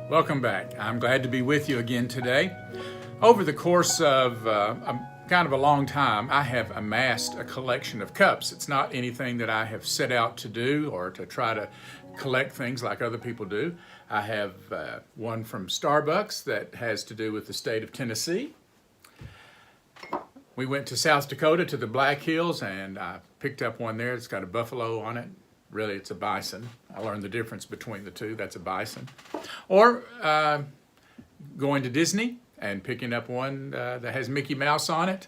Welcome back. I'm glad to be with you again today. Over the course of kind of a long time, I have amassed a collection of cups. It's not anything that I have set out to do or to try to collect things like other people do. I have one from Starbucks that has to do with the state of Tennessee. We went to South Dakota to the Black Hills and I picked up one there. It's got a buffalo on it. Really, it's a bison. I learned the difference between the two. That's a bison. Or going to Disney and picking up one that has Mickey Mouse on it.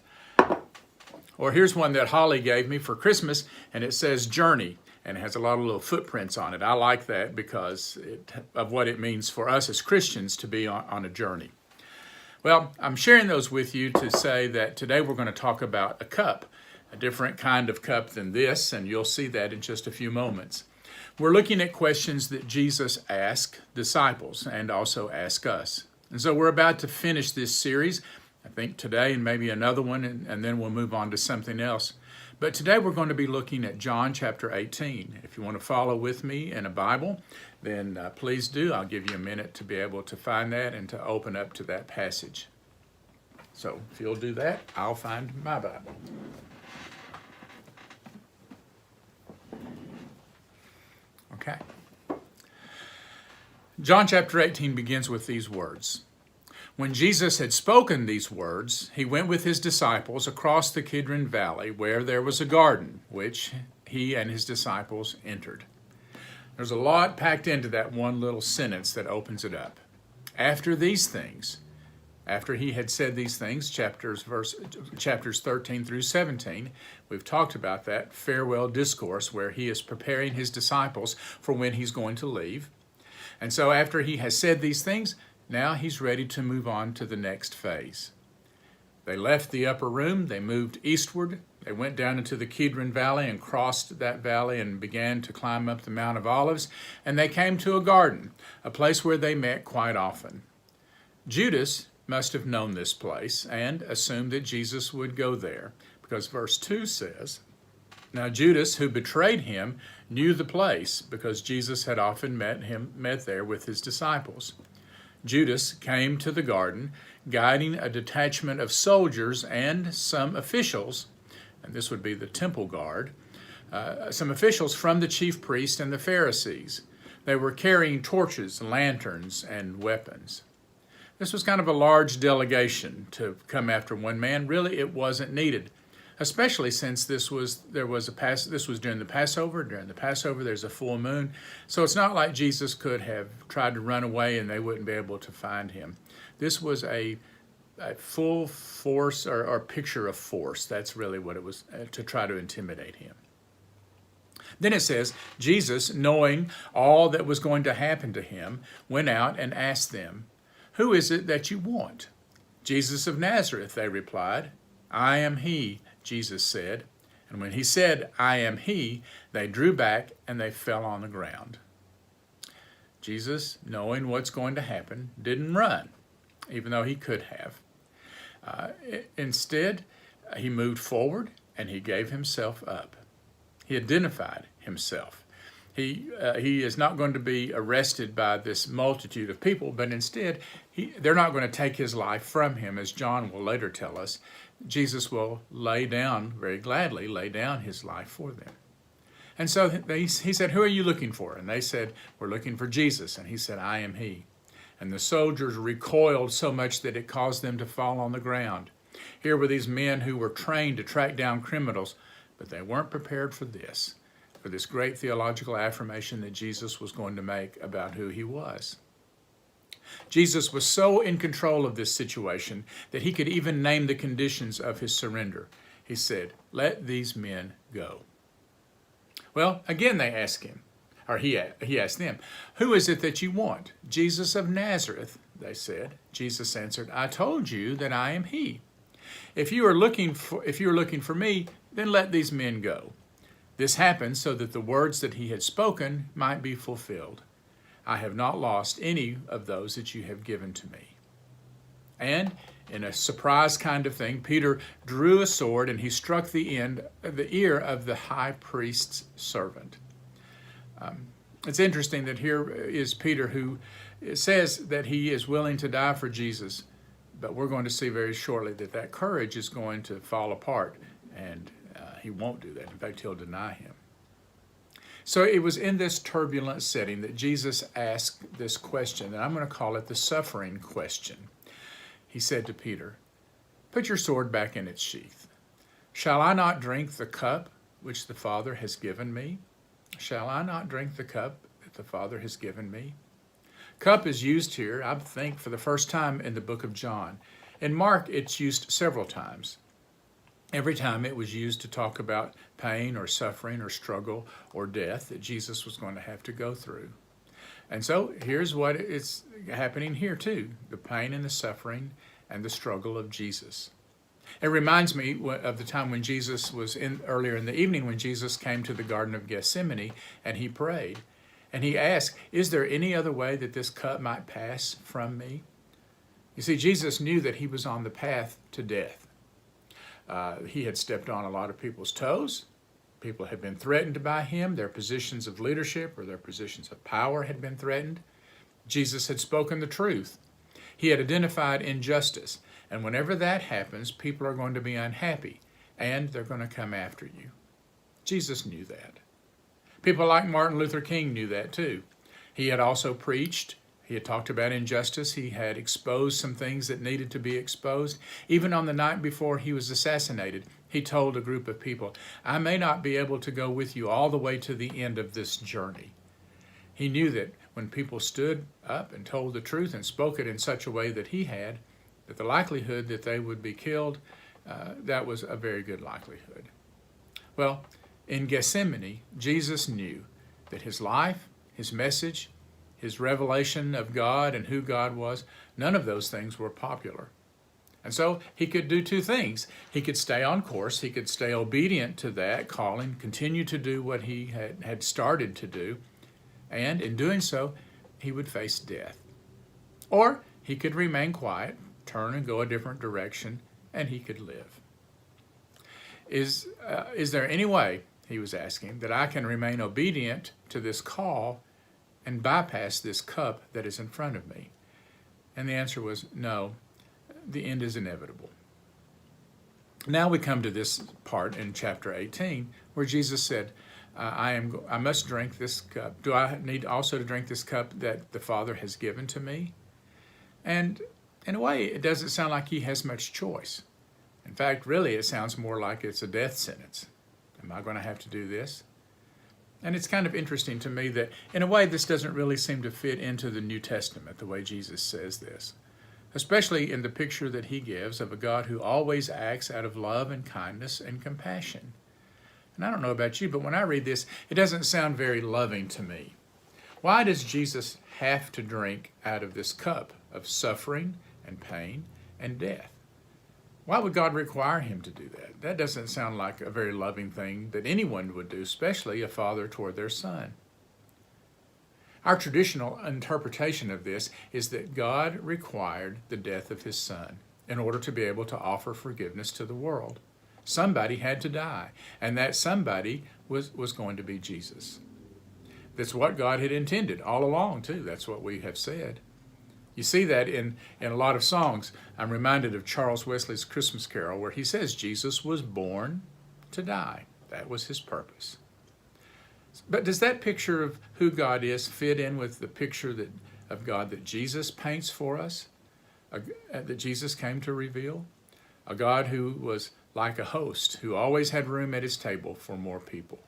Or here's one that Holly gave me for Christmas, and it says Journey, and it has a lot of little footprints on it. I like that because of what it means for us as Christians to be on a journey. Well, I'm sharing those with you to say that today we're going to talk about a cup. A different kind of cup than this, and you'll see that in just a few moments. We're looking at questions that Jesus asked disciples and also asked us. And so we're about to finish this series, I think today and maybe another one, and then we'll move on to something else. But today we're going to be looking at John chapter 18. If you want to follow with me in a Bible, then please do. I'll give you a minute to be able to find that and to open up to that passage. So if you'll do that, I'll find my Bible. Okay. John chapter 18 begins with these words. When Jesus had spoken these words, he went with his disciples across the Kidron Valley, where there was a garden, which he and his disciples entered. There's a lot packed into that one little sentence that opens it up. After he had said these things, chapters 13 through 17, we've talked about that farewell discourse where he is preparing his disciples for when he's going to leave. And so after he has said these things, now he's ready to move on to the next phase. They left the upper room, they moved eastward, they went down into the Kidron Valley and crossed that valley and began to climb up the Mount of Olives, and they came to a garden, a place where they met quite often. Judas must have known this place and assumed that Jesus would go there, because verse 2 says, Now Judas, who betrayed him, knew the place, because Jesus had often met there with his disciples. Judas came to the garden, guiding a detachment of soldiers and some officials, and this would be the temple guard, some officials from the chief priest and the Pharisees. They were carrying torches, lanterns, and weapons. This was kind of a large delegation to come after one man. Really, it wasn't needed, especially since this was during the Passover. During the Passover, there's a full moon. So it's not like Jesus could have tried to run away and they wouldn't be able to find him. This was a full force or picture of force. That's really what it was, to try to intimidate him. Then it says, Jesus, knowing all that was going to happen to him, went out and asked them, Who is it that you want? Jesus of Nazareth, they replied. I am he, Jesus said. And when he said, I am he, they drew back and they fell on the ground. Jesus, knowing what's going to happen, didn't run, even though he could have. Instead, he moved forward and he gave himself up. He identified himself. He is not going to be arrested by this multitude of people, but instead, they're not going to take his life from him, as John will later tell us. Jesus will very gladly lay down his life for them. And so he said, Who are you looking for? And they said, We're looking for Jesus. And he said, I am he. And the soldiers recoiled so much that it caused them to fall on the ground. Here were these men who were trained to track down criminals, but they weren't prepared for this great theological affirmation that Jesus was going to make about who he was. Jesus was so in control of this situation that he could even name the conditions of his surrender. He said, Let these men go. Well, again they asked him, or he asked them, Who is it that you want? Jesus of Nazareth, they said. Jesus answered, I told you that I am he. If you are looking for me, then let these men go. This happened so that the words that he had spoken might be fulfilled. I have not lost any of those that you have given to me. And in a surprise kind of thing, Peter drew a sword and he struck the ear of the high priest's servant. It's interesting that here is Peter who says that he is willing to die for Jesus, but we're going to see very shortly that that courage is going to fall apart, and he won't do that. In fact, he'll deny him. So it was in this turbulent setting that Jesus asked this question, and I'm going to call it the suffering question. He said to Peter, "Put your sword back in its sheath. Shall I not drink the cup which the Father has given me? Shall I not drink the cup that the Father has given me?" Cup is used here, I think, for the first time in the book of John. In Mark, it's used several times. Every time it was used to talk about pain or suffering or struggle or death that Jesus was going to have to go through. And so here's what is happening here too, the pain and the suffering and the struggle of Jesus. It reminds me of the time when Jesus was earlier in the evening when Jesus came to the Garden of Gethsemane and he prayed. And he asked, "Is there any other way that this cup might pass from me?" You see, Jesus knew that he was on the path to death. He had stepped on a lot of people's toes. People had been threatened by him. Their positions of leadership or their positions of power had been threatened. Jesus had spoken the truth. He had identified injustice. And whenever that happens, people are going to be unhappy, and they're going to come after you. Jesus knew that. People like Martin Luther King knew that too. He had also preached. He had talked about injustice. He had exposed some things that needed to be exposed. Even on the night before he was assassinated, he told a group of people, "I may not be able to go with you all the way to the end of this journey." He knew that when people stood up and told the truth and spoke it in such a way that he had, that the likelihood that they would be killed, that was a very good likelihood. Well, in Gethsemane, Jesus knew that his life, his message, his revelation of God and who God was, none of those things were popular. And so he could do two things. He could stay on course. He could stay obedient to that calling, continue to do what he had started to do. And in doing so, he would face death. Or he could remain quiet, turn and go a different direction, and he could live. Is there any way, he was asking, that I can remain obedient to this call and bypass this cup that is in front of me? And the answer was no, the end is inevitable. Now we come to this part in chapter 18 where Jesus said, I must drink this cup. Do I need also to drink this cup that the Father has given to me? And in a way, it doesn't sound like he has much choice. In fact, really, it sounds more like it's a death sentence. Am I going to have to do this? And it's kind of interesting to me that, in a way, this doesn't really seem to fit into the New Testament, the way Jesus says this, especially in the picture that he gives of a God who always acts out of love and kindness and compassion. And I don't know about you, but when I read this, it doesn't sound very loving to me. Why does Jesus have to drink out of this cup of suffering and pain and death? Why would God require him to do that? That doesn't sound like a very loving thing that anyone would do, especially a father toward their son. Our traditional interpretation of this is that God required the death of his son in order to be able to offer forgiveness to the world. Somebody had to die, and that somebody was going to be Jesus. That's what God had intended all along, too. That's what we have said. You see that in a lot of songs. I'm reminded of Charles Wesley's Christmas Carol, where he says Jesus was born to die. That was his purpose. But does that picture of who God is fit in with the picture of God that Jesus paints for us, that Jesus came to reveal? A God who was like a host, who always had room at his table for more people.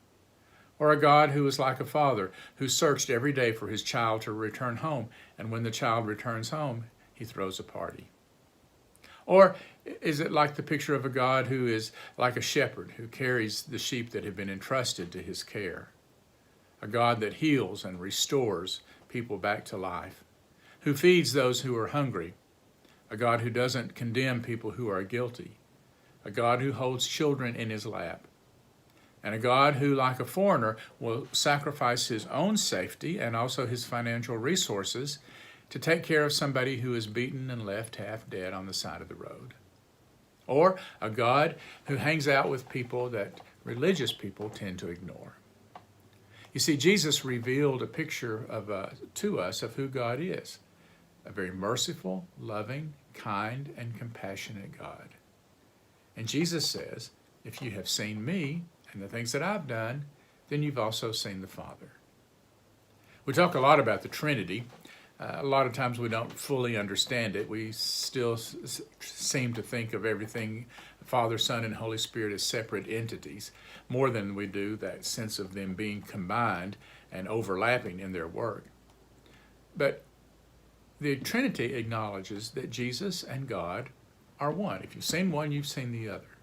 Or a God who is like a father who searched every day for his child to return home, and when the child returns home, he throws a party. Or is it like the picture of a God who is like a shepherd who carries the sheep that have been entrusted to his care? A God that heals and restores people back to life, who feeds those who are hungry, a God who doesn't condemn people who are guilty, a God who holds children in his lap, and a God who, like a foreigner, will sacrifice his own safety and also his financial resources to take care of somebody who is beaten and left half dead on the side of the road. Or a God who hangs out with people that religious people tend to ignore. You see, Jesus revealed a picture to us of who God is, a very merciful, loving, kind, and compassionate God. And Jesus says, if you have seen me and the things that I've done, then you've also seen the Father. We talk a lot about the Trinity. A lot of times we don't fully understand it. We still seem to think of everything, Father, Son, and Holy Spirit, as separate entities, more than we do that sense of them being combined and overlapping in their work. But the Trinity acknowledges that Jesus and God are one. If you've seen one, you've seen the other.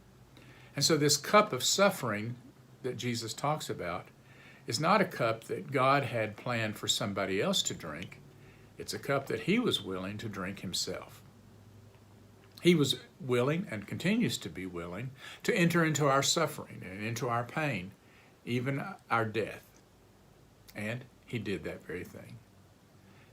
And so this cup of suffering that Jesus talks about is not a cup that God had planned for somebody else to drink. It's a cup that he was willing to drink himself. He was willing, and continues to be willing, to enter into our suffering and into our pain, even our death. And he did that very thing.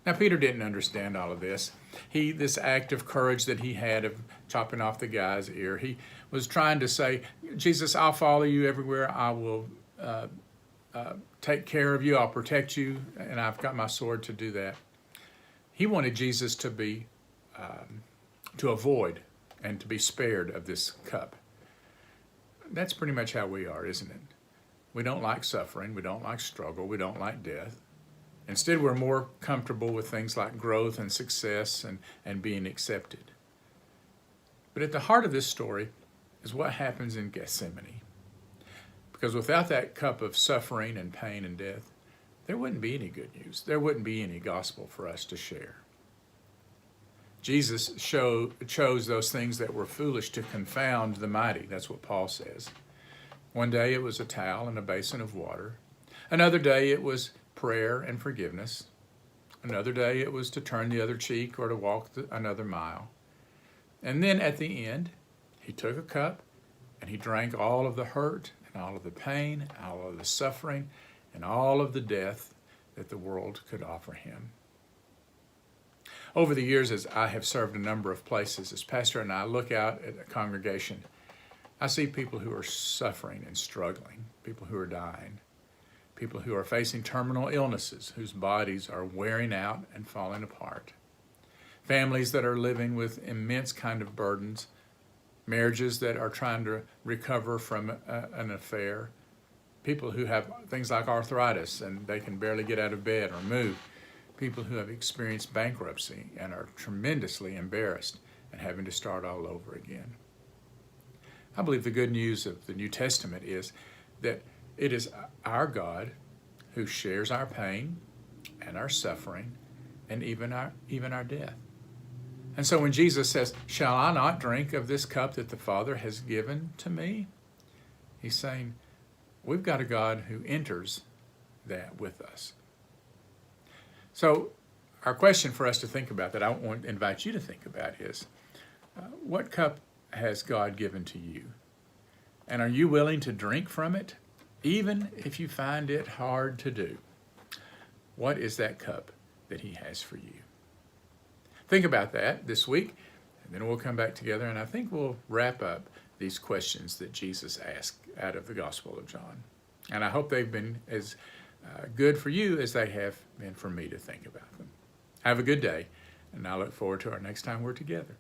Now, Peter didn't understand all of this. This act of courage that he had of chopping off the guy's ear, he was trying to say, Jesus, I'll follow you everywhere. I will take care of you. I'll protect you, and I've got my sword to do that. He wanted Jesus to be, to avoid and to be spared of this cup. That's pretty much how we are, isn't it? We don't like suffering. We don't like struggle. We don't like death. Instead, we're more comfortable with things like growth and success and being accepted. But at the heart of this story is what happens in Gethsemane. Because without that cup of suffering and pain and death, there wouldn't be any good news. There wouldn't be any gospel for us to share. Jesus chose those things that were foolish to confound the mighty. That's what Paul says. One day it was a towel and a basin of water. Another day it was prayer and forgiveness. Another day it was to turn the other cheek or to walk another mile. And then at the end, he took a cup and he drank all of the hurt and all of the pain, all of the suffering, and all of the death that the world could offer him. Over the years, as I have served a number of places, as pastor and I look out at a congregation, I see people who are suffering and struggling, people who are dying, people who are facing terminal illnesses, whose bodies are wearing out and falling apart, families that are living with immense kind of burdens, marriages that are trying to recover from an affair, people who have things like arthritis and they can barely get out of bed or move, people who have experienced bankruptcy and are tremendously embarrassed and having to start all over again. I believe the good news of the New Testament is that it is our God who shares our pain and our suffering and even our death. And so when Jesus says, "Shall I not drink of this cup that the Father has given to me?" He's saying, we've got a God who enters that with us. So our question for us to think about, that I want to invite you to think about, is what cup has God given to you? And are you willing to drink from it, even if you find it hard to do? What is that cup that he has for you? Think about that this week, and then we'll come back together, and I think we'll wrap up these questions that Jesus asked out of the Gospel of John. And I hope they've been as good for you as they have been for me to think about them. Have a good day, and I look forward to our next time we're together.